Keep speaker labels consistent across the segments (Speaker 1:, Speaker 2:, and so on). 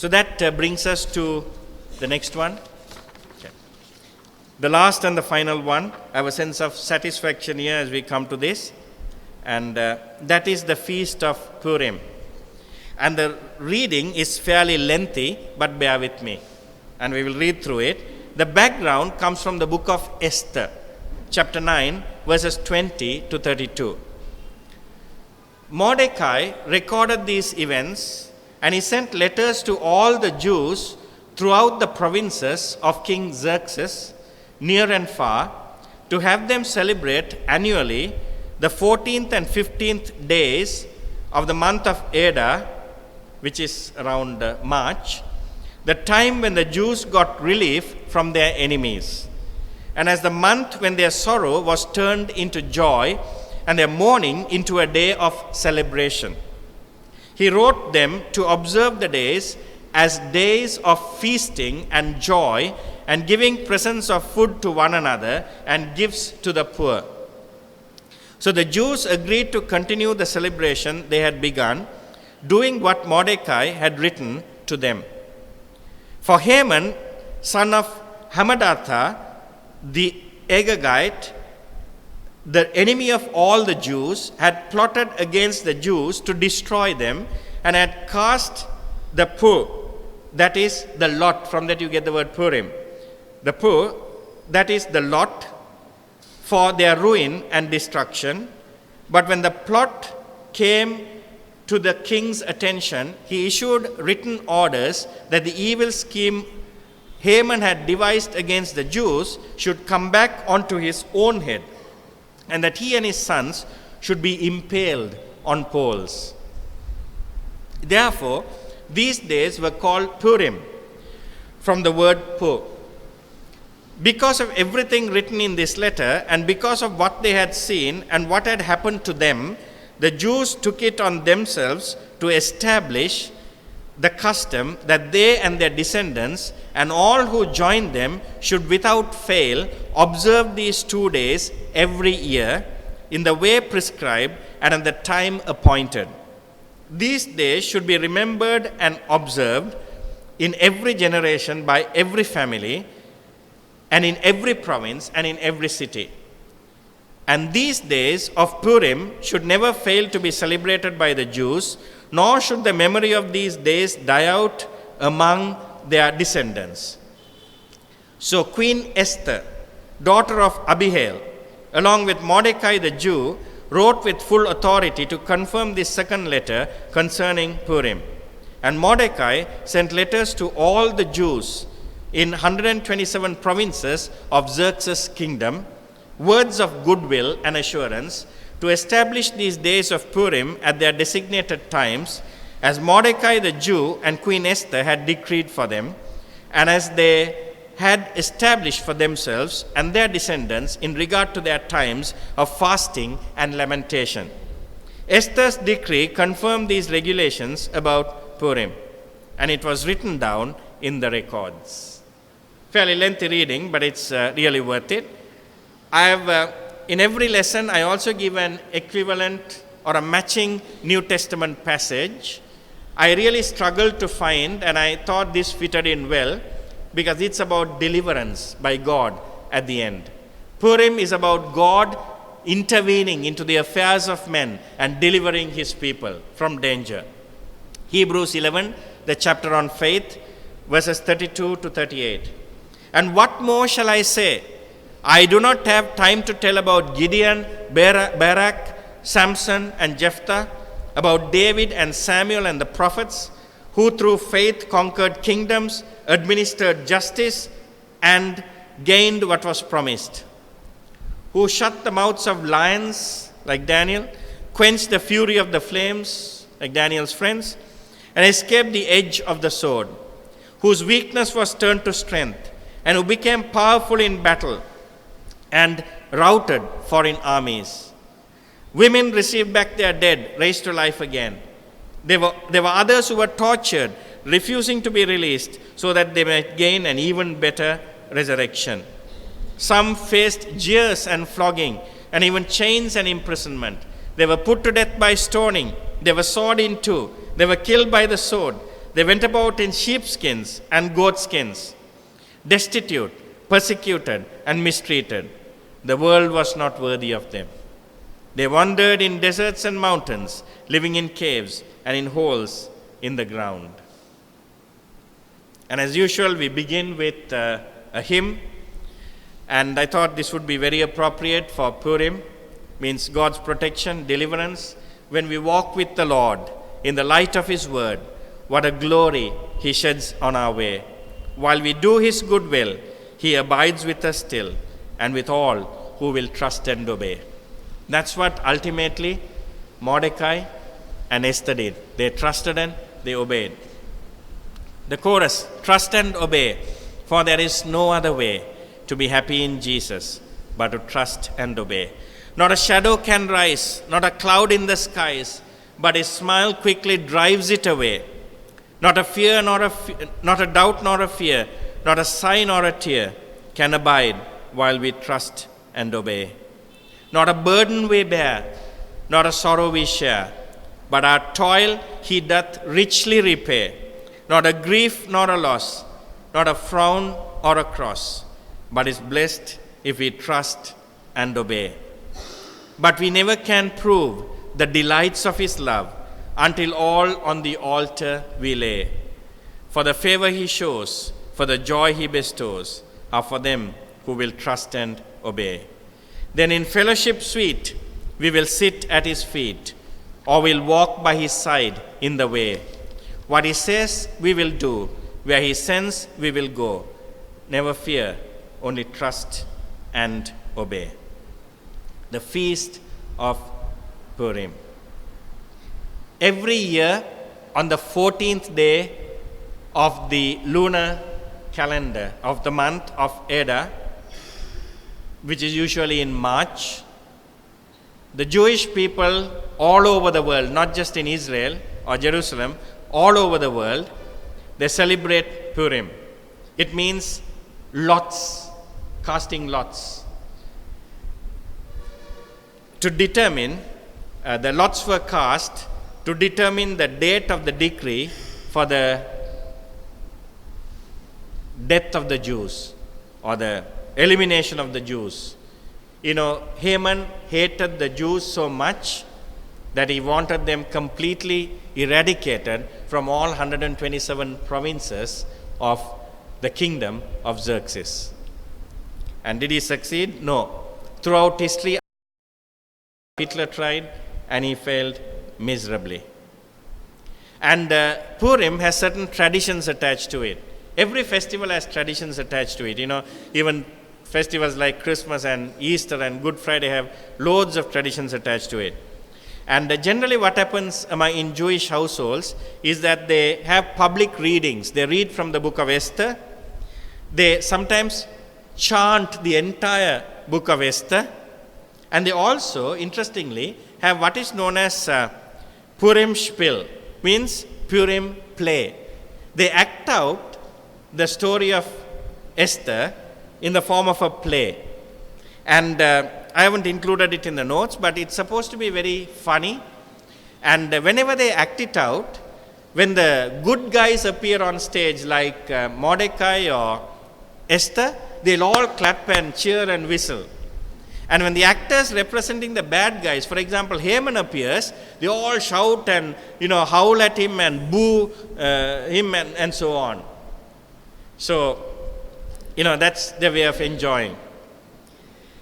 Speaker 1: So that brings us to the next one. Okay. The last and the final one. I have a sense of satisfaction here as we come to this. And that is the Feast of Purim. And the reading is fairly lengthy, but bear with me. And we will read through it. The background comes from the book of Esther, chapter 9, verses 20 to 32. Mordecai recorded these events, and he sent letters to all the Jews throughout the provinces of King Xerxes, near and far, to have them celebrate annually the 14th and 15th days of the month of Adar, which is around March, the time when the Jews got relief from their enemies, and as the month when their sorrow was turned into joy and their mourning into a day of celebration. He wrote them to observe the days as days of feasting and joy and giving presents of food to one another and gifts to the poor. So the Jews agreed to continue the celebration they had begun, doing what Mordecai had written to them. For Haman, son of Hammedatha, the Agagite, the enemy of all the Jews, had plotted against the Jews to destroy them and had cast the pur, that is the lot, from that you get the word Purim. The pur, that is the lot, for their ruin and destruction. But when the plot came to the king's attention, he issued written orders that the evil scheme Haman had devised against the Jews should come back onto his own head, and that he and his sons should be impaled on poles. Therefore, these days were called Purim, from the word pur. Because of everything written in this letter, and because of what they had seen and what had happened to them, the Jews took it on themselves to establish the custom that they and their descendants and all who joined them should without fail observe these 2 days every year in the way prescribed and at the time appointed. These days should be remembered and observed in every generation by every family and in every province and in every city. And these days of Purim should never fail to be celebrated by the Jews, nor should the memory of these days die out among their descendants. So Queen Esther, daughter of Abihail, along with Mordecai the Jew, wrote with full authority to confirm this second letter concerning Purim. And Mordecai sent letters to all the Jews in 127 provinces of Xerxes' kingdom, words of goodwill and assurance, to establish these days of Purim at their designated times, as Mordecai the Jew and Queen Esther had decreed for them, and as they had established for themselves and their descendants in regard to their times of fasting and lamentation. Esther's decree confirmed these regulations about Purim, and it was written down in the records. Fairly lengthy reading, but it's really worth it. I have, in every lesson, I also give an equivalent or a matching New Testament passage. I really struggled to find, and I thought this fitted in well, because it's about deliverance by God at the end. Purim is about God intervening into the affairs of men and delivering his people from danger. Hebrews 11, the chapter on faith, verses 32 to 38. And what more shall I say? I do not have time to tell about Gideon, Barak, Samson, and Jephthah, about David and Samuel and the prophets, who through faith conquered kingdoms, administered justice, and gained what was promised, who shut the mouths of lions, like Daniel, quenched the fury of the flames, like Daniel's friends, and escaped the edge of the sword, whose weakness was turned to strength, and who became powerful in battle and routed foreign armies. Women received back their dead, raised to life again. There were others who were tortured, refusing to be released so that they might gain an even better resurrection. Some faced jeers and flogging, and even chains and imprisonment. They were put to death by stoning. They were sawed in two. They were killed by the sword. They went about in sheepskins and goatskins, destitute, persecuted, and mistreated. The world was not worthy of them. They wandered in deserts and mountains, living in caves and in holes in the ground. And as usual, we begin with a hymn. And I thought this would be very appropriate for Purim, means God's protection, deliverance. When we walk with the Lord in the light of His word, what a glory He sheds on our way. While we do His good will, He abides with us still, and with all who will trust and obey. That's what ultimately Mordecai and Esther did. They trusted and they obeyed. The chorus, trust and obey, for there is no other way to be happy in Jesus but to trust and obey. Not a shadow can rise, not a cloud in the skies, but His smile quickly drives it away. Not a fear, not a doubt, nor a fear, not a sigh nor a tear can abide while we trust and obey. Not a burden we bear, not a sorrow we share, but our toil He doth richly repay. Not a grief nor a loss, not a frown or a cross, but is blessed if we trust and obey. But we never can prove the delights of His love until all on the altar we lay. For the favor He shows, for the joy He bestows, are for them who will trust and obey. Then in fellowship sweet, we will sit at His feet, or will walk by His side in the way. What He says, we will do. Where He sends, we will go. Never fear, only trust and obey. The Feast of Purim. Every year, on the 14th day of the lunar calendar of the month of Adar, which is usually in March, the Jewish people all over the world, not just in Israel or Jerusalem, all over the world, they celebrate Purim. It means lots, casting lots. To determine, the lots were cast to determine the date of the decree for the death of the Jews or the elimination of the Jews. You know, Haman hated the Jews so much that he wanted them completely eradicated from all 127 provinces of the kingdom of Xerxes. And did he succeed? No. Throughout history, Hitler tried and he failed miserably. And Purim has certain traditions attached to it. Every festival has traditions attached to it. You know, even festivals like Christmas and Easter and Good Friday have loads of traditions attached to it. And generally what happens in Jewish households is that they have public readings. They read from the book of Esther. They sometimes chant the entire book of Esther. And they also, interestingly, have what is known as Purim Spiel, means Purim play. They act out the story of Esther in the form of a play. And I haven't included it in the notes, but it's supposed to be very funny. And whenever they act it out, when the good guys appear on stage like Mordecai or Esther, they'll all clap and cheer and whistle. And when the actors representing the bad guys, for example, Haman appears, they all shout and, howl at him and boo him and so on. So, that's their way of enjoying.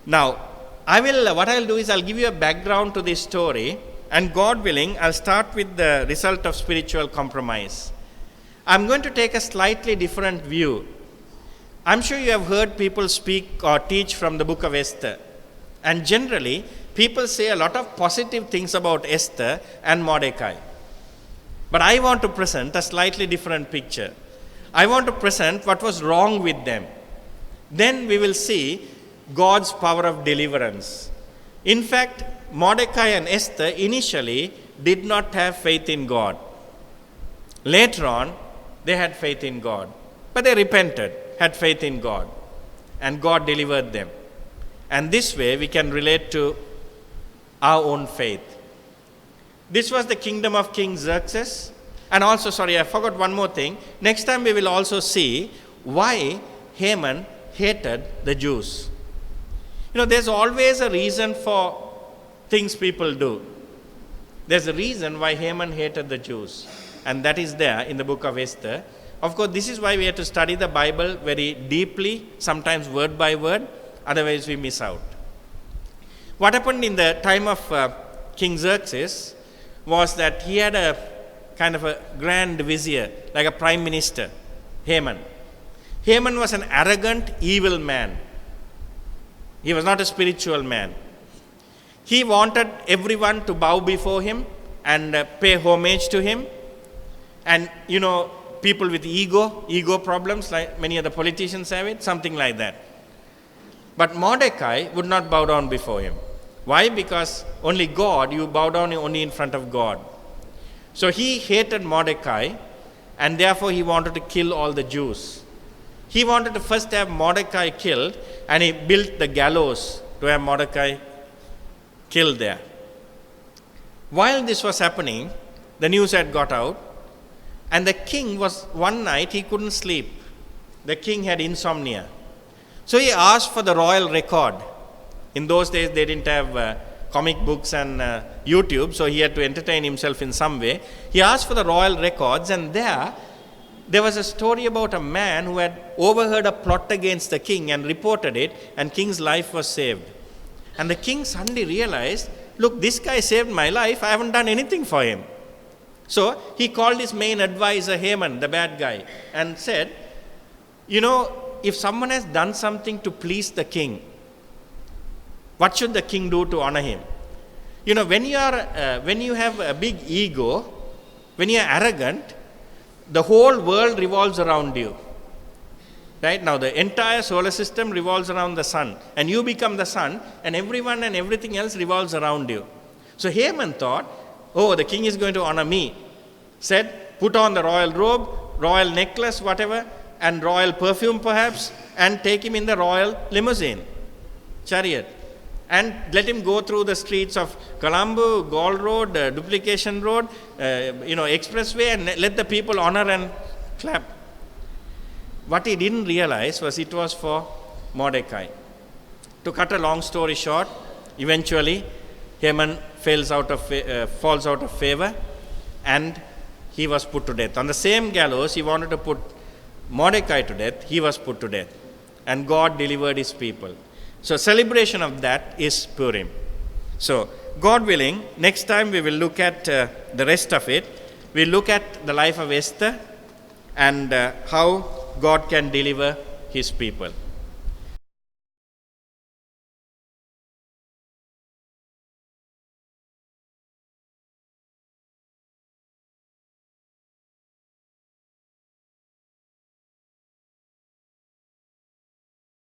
Speaker 1: Now, what I'll do is I'll give you a background to this story, and God willing, I'll start with the result of spiritual compromise. I'm going to take a slightly different view. I'm sure you have heard people speak or teach from the book of Esther. And generally, people say a lot of positive things about Esther and Mordecai. But I want to present a slightly different picture. I want to present what was wrong with them. Then we will see God's power of deliverance. In fact, Mordecai and Esther initially did not have faith in God. Later on, they had faith in God. But they repented, had faith in God. And God delivered them. And this way we can relate to our own faith. This was the kingdom of King Xerxes. And also, sorry, I forgot one more thing. Next time we will also see why Haman hated the Jews. There's always a reason for things people do. There's a reason why Haman hated the Jews. And that is there in the book of Esther. Of course, this is why we have to study the Bible very deeply, sometimes word by word. Otherwise, we miss out. What happened in the time of King Xerxes was that he had a kind of a grand vizier, like a prime minister, Haman. Haman was an arrogant, evil man. He was not a spiritual man. He wanted everyone to bow before him and pay homage to him. And, people with ego problems, like many of the politicians have it, something like that. But Mordecai would not bow down before him. Why? Because only God, you bow down only in front of God. So he hated Mordecai, and therefore he wanted to kill all the Jews. He wanted to first have Mordecai killed, and he built the gallows to have Mordecai killed there. While this was happening, the news had got out, and the king one night he couldn't sleep. The king had insomnia. So he asked for the royal record. In those days, they didn't have comic books and YouTube, so he had to entertain himself in some way. He asked for the royal records, and there was a story about a man who had overheard a plot against the king and reported it, and king's life was saved. And the king suddenly realized, look, this guy saved my life, I haven't done anything for him. So he called his main advisor, Haman, the bad guy, and said, if someone has done something to please the king, what should the king do to honor him? When you have a big ego, when you are arrogant, the whole world revolves around you. Right? Now the entire solar system revolves around the sun, and you become the sun, and everyone and everything else revolves around you. So Haman thought, the king is going to honor me. Said, put on the royal robe, royal necklace, whatever, and royal perfume perhaps, and take him in the royal limousine, chariot, and let him go through the streets of Colombo, Gaul Road, Duplication Road, Expressway, and let the people honor and clap. What he didn't realize was it was for Mordecai. To cut a long story short, eventually Haman falls out of favor, and he was put to death. On the same gallows he wanted to put Mordecai to death, he was put to death. And God delivered his people. So celebration of that is Purim. So God willing, next time we will look at the rest of it. We'll look at the life of Esther and how God can deliver his people.